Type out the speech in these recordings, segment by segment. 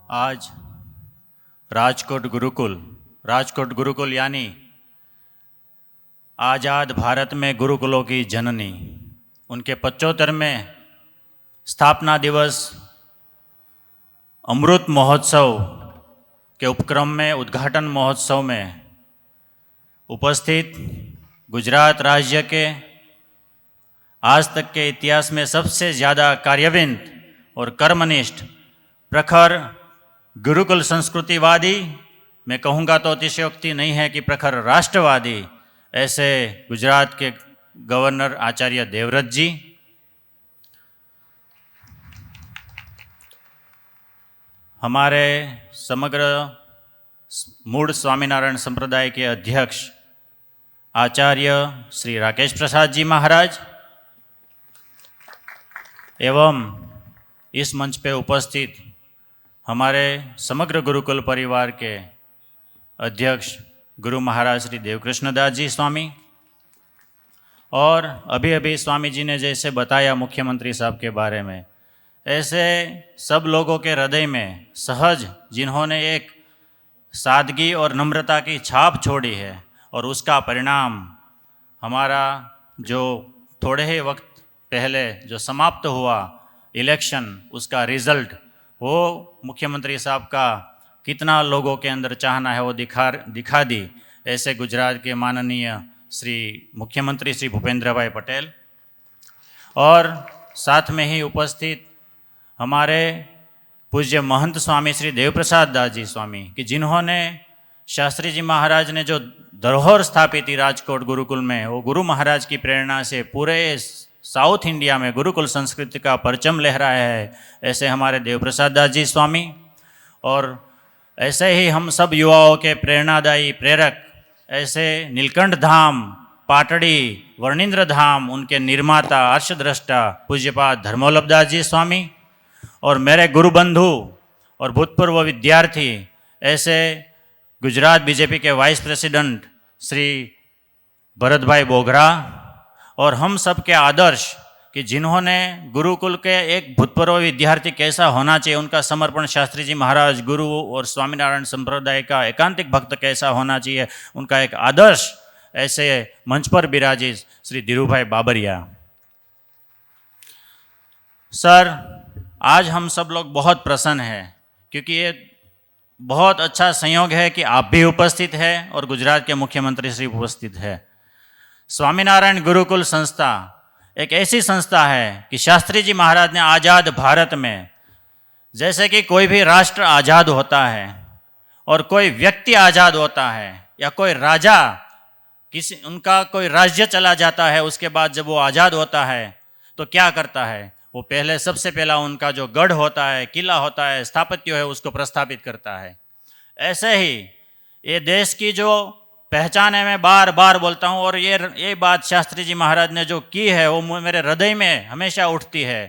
आज राजकोट गुरुकुल यानी आज़ाद भारत में गुरुकुलों की जननी, उनके 75वें स्थापना दिवस अमृत महोत्सव के उपक्रम में उद्घाटन महोत्सव में उपस्थित गुजरात राज्य के आज तक के इतिहास में सबसे ज़्यादा कार्यविंत और कर्मनिष्ठ प्रखर गुरुकुल संस्कृतिवादी, मैं कहूँगा तो अतिशयोक्ति नहीं है कि प्रखर राष्ट्रवादी, ऐसे गुजरात के गवर्नर आचार्य देवव्रत जी, हमारे समग्र मूળ स्वामीनारायण संप्रदाय के अध्यक्ष आचार्य श्री राकेश प्रसाद जी महाराज एवं इस मंच पे उपस्थित हमारे समग्र गुरुकुल परिवार के अध्यक्ष गुरु महाराज श्री देवकृष्ण दास जी स्वामी, और अभी अभी स्वामी जी ने जैसे बताया मुख्यमंत्री साहब के बारे में, ऐसे सब लोगों के हृदय में सहज जिन्होंने एक सादगी और नम्रता की छाप छोड़ी है, और उसका परिणाम हमारा जो थोड़े ही वक्त पहले जो समाप्त हुआ इलेक्शन, उसका रिज़ल्ट, वो मुख्यमंत्री साहब का कितना लोगों के अंदर चाहना है वो दिखा दी। ऐसे गुजरात के माननीय श्री मुख्यमंत्री श्री भूपेंद्र भाई पटेल, और साथ में ही उपस्थित हमारे पूज्य महंत स्वामी श्री देवप्रसाद दास जी स्वामी, कि जिन्होंने शास्त्री जी महाराज ने जो धरोहर स्थापित थी राजकोट गुरुकुल में, वो गुरु महाराज की प्रेरणा से पूरे साउथ इंडिया में गुरुकुल संस्कृति का परचम लहराया है, ऐसे हमारे देवप्रसाद दास जी स्वामी। और ऐसे ही हम सब युवाओं के प्रेरणादायी प्रेरक ऐसे नीलकंठ धाम, पाटड़ी, वर्णिंद्र धाम, उनके निर्माता अर्षदृष्टा पूज्यपाद धर्मवल्लभ दास जी स्वामी, और मेरे गुरु बंधु और भूतपूर्व विद्यार्थी ऐसे गुजरात बीजेपी के वाइस प्रेसिडेंट श्री भरत भाई बोगरा, और हम सब के आदर्श कि जिन्होंने गुरुकुल के एक भूतपूर्व विद्यार्थी कैसा होना चाहिए, उनका समर्पण शास्त्री जी महाराज, गुरु और स्वामीनारायण संप्रदाय का एकांतिक भक्त कैसा होना चाहिए, उनका एक आदर्श ऐसे मंच पर विराजित श्री धीरूभाई बाबरिया। सर, आज हम सब लोग बहुत प्रसन्न हैं क्योंकि ये बहुत अच्छा संयोग है कि आप भी उपस्थित हैं और गुजरात के मुख्यमंत्री श्री उपस्थित है। स्वामीनारायण गुरुकुल संस्था एक ऐसी संस्था है कि शास्त्री जी महाराज ने आज़ाद भारत में, जैसे कि कोई भी राष्ट्र आज़ाद होता है और कोई व्यक्ति आज़ाद होता है या कोई राजा उनका कोई राज्य चला जाता है, उसके बाद जब वो आज़ाद होता है तो क्या करता है, वो पहले सबसे पहला उनका जो गढ़ होता है, किला होता है, स्थापत्य है, उसको प्रस्थापित करता है। ऐसे ही ये देश की जो पहचान है, मैं बार बार बोलता हूँ, और ये बात शास्त्री जी महाराज ने जो की है वो मेरे हृदय में हमेशा उठती है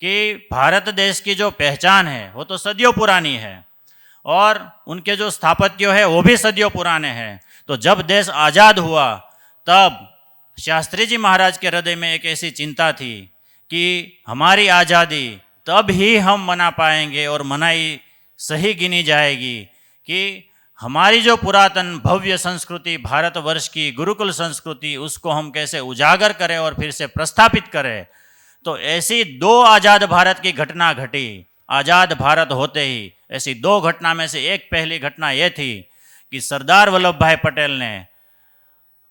कि भारत देश की जो पहचान है वो तो सदियों पुरानी है और उनके जो स्थापत्य है वो भी सदियों पुराने हैं। तो जब देश आज़ाद हुआ तब शास्त्री जी महाराज के हृदय में एक ऐसी चिंता थी कि हमारी आज़ादी तब ही हम मना पाएंगे और मनाई सही गिनी जाएगी कि हमारी जो पुरातन भव्य संस्कृति भारतवर्ष की गुरुकुल संस्कृति, उसको हम कैसे उजागर करें और फिर से प्रस्थापित करें। तो ऐसी दो आज़ाद भारत की घटना घटी। आज़ाद भारत होते ही ऐसी दो घटना में से एक पहली घटना ये थी कि सरदार वल्लभ भाई पटेल ने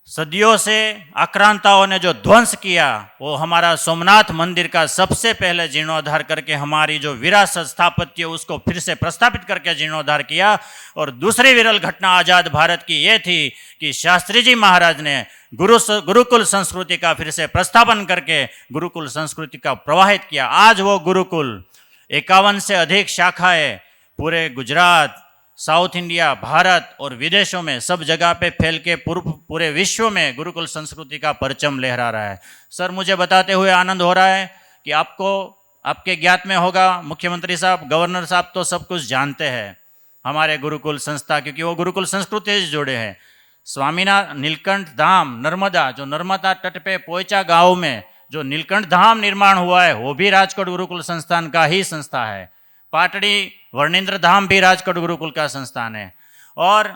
सदियों से आक्रांताओं ने जो ध्वंस किया, वो हमारा सोमनाथ मंदिर का सबसे पहले जीर्णोद्धार करके हमारी जो विरासत स्थापत्य उसको फिर से प्रस्थापित करके जीर्णोद्धार किया। और दूसरी विरल घटना आज़ाद भारत की ये थी कि शास्त्री जी महाराज ने गुरुकुल संस्कृति का फिर से प्रस्थापन करके गुरुकुल संस्कृति का प्रवाहित किया। आज वो गुरुकुल 51 से अधिक शाखाएं पूरे गुजरात, साउथ इंडिया, भारत और विदेशों में सब जगह पे फैल के पूरे विश्व में गुरुकुल संस्कृति का परचम लहरा रहा है। सर, मुझे बताते हुए आनंद हो रहा है कि आपको आपके ज्ञात में होगा, मुख्यमंत्री साहब, गवर्नर साहब तो सब कुछ जानते हैं हमारे गुरुकुल संस्था, क्योंकि वो गुरुकुल संस्कृति से जुड़े हैं। स्वामीनारायण नीलकंठ धाम नर्मदा, जो नर्मदा तट पे पोइचा गाँव में जो नीलकंठ धाम निर्माण हुआ है वो भी राजकोट गुरुकुल संस्थान का ही संस्था है। पाटड़ी वर्णेंद्र धाम भी राजकोट गुरुकुल का संस्थान है। और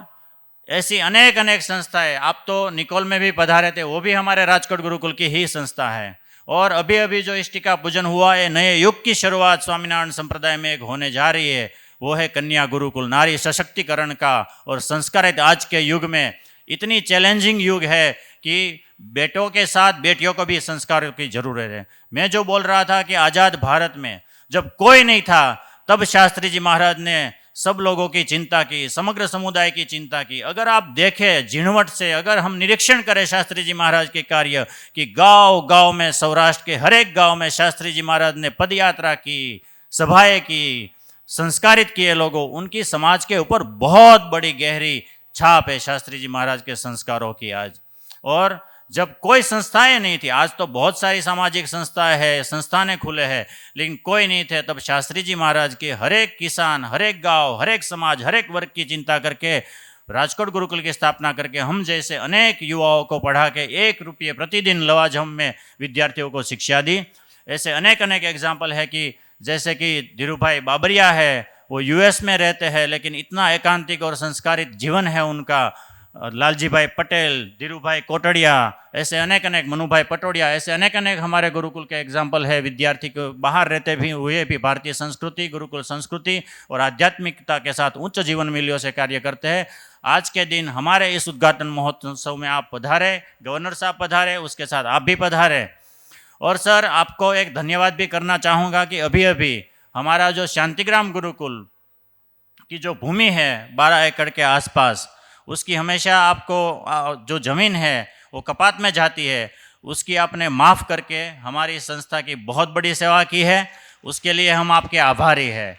ऐसी अनेक अनेक संस्थाएं, आप तो निकोल में भी पधारे थे, वो भी हमारे राजकोट गुरुकुल की ही संस्था है। और अभी अभी जो इष्टिका पूजन हुआ है, नए युग की शुरुआत स्वामीनारायण संप्रदाय में एक होने जा रही है, वो है कन्या गुरुकुल, नारी सशक्तिकरण का और संस्कारित। आज के युग में इतनी चैलेंजिंग युग है कि बेटों के साथ बेटियों को भी संस्कारों की जरूरत है। मैं जो बोल रहा था कि आज़ाद भारत में जब कोई नहीं था, तब शास्त्री जी महाराज ने सब लोगों की चिंता की, समग्र समुदाय की चिंता की। अगर आप देखें झीणवट से, अगर हम निरीक्षण करें शास्त्री जी महाराज के कार्य कि गांव गांव में, सौराष्ट्र के हर एक गांव में शास्त्री जी महाराज ने पदयात्रा की, सभाएं की, संस्कारित किए लोगों, उनकी समाज के ऊपर बहुत बड़ी गहरी छाप है शास्त्री जी महाराज के संस्कारों की आज। और जब कोई संस्थाएं नहीं थी, आज तो बहुत सारी सामाजिक संस्थाएं हैं, संस्थानें खुले हैं, लेकिन कोई नहीं थे, तब शास्त्री जी महाराज के हर एक किसान, हर एक गांव, हर एक समाज, हर एक वर्ग की चिंता करके राजकोट गुरुकुल की स्थापना करके हम जैसे अनेक युवाओं को पढ़ा के 1 रुपये प्रतिदिन लवाजम में विद्यार्थियों को शिक्षा दी। ऐसे अनेक अनेक एग्जाम्पल है कि जैसे कि धीरूभाई बाबरिया है, वो यूएस में रहते हैं, लेकिन इतना एकांतिक और संस्कारित जीवन है उनका। लालजी भाई पटेल, धीरूभाई कोटड़िया, ऐसे अनेक अनेक, मनुभाई पटोड़िया, ऐसे अनेक अनेक हमारे गुरुकुल के एग्जाम्पल है। विद्यार्थी को बाहर रहते भी हुए भी भारतीय संस्कृति, गुरुकुल संस्कृति और आध्यात्मिकता के साथ उच्च जीवन मूल्यों से कार्य करते हैं। आज के दिन हमारे इस उद्घाटन महोत्सव में आप पधारे, गवर्नर साहब पधारे, उसके साथ आप भी पधारे। और सर, आपको एक धन्यवाद भी करना चाहूँगा कि अभी अभी हमारा जो शांतिग्राम गुरुकुल की जो भूमि है 12 एकड़ के आसपास, उसकी हमेशा आपको जो ज़मीन है वो कपात में जाती है, उसकी आपने माफ़ करके हमारी संस्था की बहुत बड़ी सेवा की है। उसके लिए हम आपके आभारी हैं,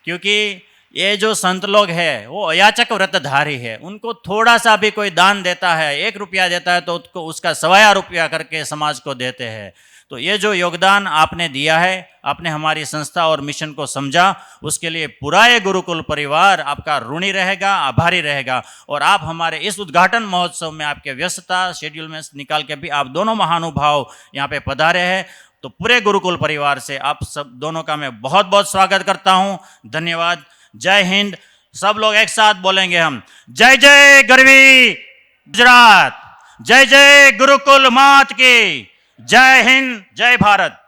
क्योंकि ये जो संत लोग हैं वो अयाचक व्रतधारी है। उनको थोड़ा सा भी कोई दान देता है, 1 रुपया देता है, तो उसको उसका 1.25 रुपया करके समाज को देते हैं। तो ये जो योगदान आपने दिया है, आपने हमारी संस्था और मिशन को समझा, उसके लिए पूरा ये गुरुकुल परिवार आपका ऋणी रहेगा, आभारी रहेगा। और आप हमारे इस उद्घाटन महोत्सव में आपके व्यस्तता शेड्यूल में निकाल के भी आप दोनों महानुभाव यहाँ पे पधारे हैं, तो पूरे गुरुकुल परिवार से आप सब दोनों का मैं बहुत बहुत स्वागत करता हूँ। धन्यवाद। जय हिंद। सब लोग एक साथ बोलेंगे हम, जय जय गरवी गुजरात, जय जय गुरुकुल मात की, जय हिंद, जय भारत।